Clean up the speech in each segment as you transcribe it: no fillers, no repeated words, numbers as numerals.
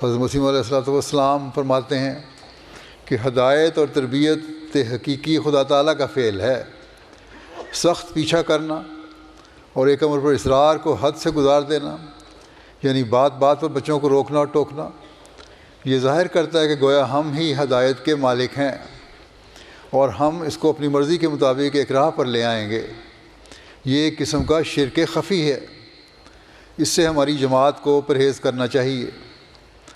حضرت مسیح علیہ الصلوۃ والسلام فرماتے ہیں کہ ہدایت اور تربیت حقیقی خدا تعالیٰ کا فعل ہے۔ سخت پیچھا کرنا اور ایک امر پر اصرار کو حد سے گزار دینا، یعنی بات بات پر بچوں کو روکنا اور ٹوکنا، یہ ظاہر کرتا ہے کہ گویا ہم ہی ہدایت کے مالک ہیں اور ہم اس کو اپنی مرضی کے مطابق ایک راہ پر لے آئیں گے۔ یہ ایک قسم کا شرک خفی ہے، اس سے ہماری جماعت کو پرہیز کرنا چاہیے۔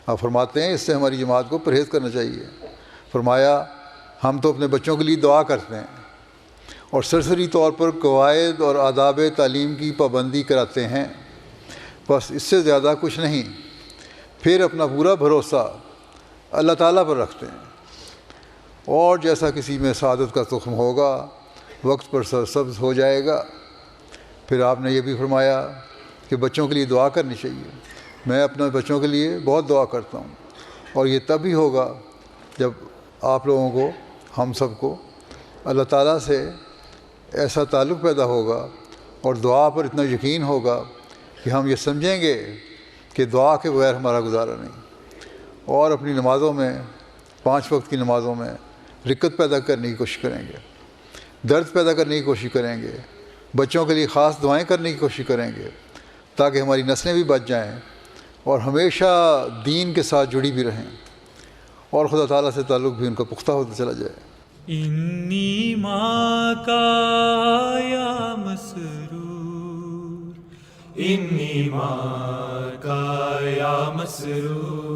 آپ فرماتے ہیں اس سے ہماری جماعت کو پرہیز کرنا چاہیے۔ فرمایا ہم تو اپنے بچوں کے لیے دعا کرتے ہیں اور سرسری طور پر قواعد اور آداب تعلیم کی پابندی کراتے ہیں، بس اس سے زیادہ کچھ نہیں۔ پھر اپنا پورا بھروسہ اللہ تعالیٰ پر رکھتے ہیں، اور جیسا کسی میں سعادت کا تخم ہوگا وقت پر سرسبز ہو جائے گا۔ پھر آپ نے یہ بھی فرمایا کہ بچوں کے لیے دعا کرنی چاہیے۔ میں اپنے بچوں کے لیے بہت دعا کرتا ہوں، اور یہ تب ہی ہوگا جب آپ لوگوں کو، ہم سب کو اللہ تعالیٰ سے ایسا تعلق پیدا ہوگا اور دعا پر اتنا یقین ہوگا کہ ہم یہ سمجھیں گے کہ دعا کے بغیر ہمارا گزارا نہیں، اور اپنی نمازوں میں، 5 وقت کی نمازوں میں رکت پیدا کرنے کی کوشش کریں گے، درد پیدا کرنے کی کوشش کریں گے، بچوں کے لیے خاص دعائیں کرنے کی کوشش کریں گے تاکہ ہماری نسلیں بھی بچ جائیں اور ہمیشہ دین کے ساتھ جڑی بھی رہیں، اور خدا تعالیٰ سے تعلق بھی ان کا پختہ ہوتا چلا جائے۔ انی ماں کا یا مسرور، انی ماں کا یا مسرور،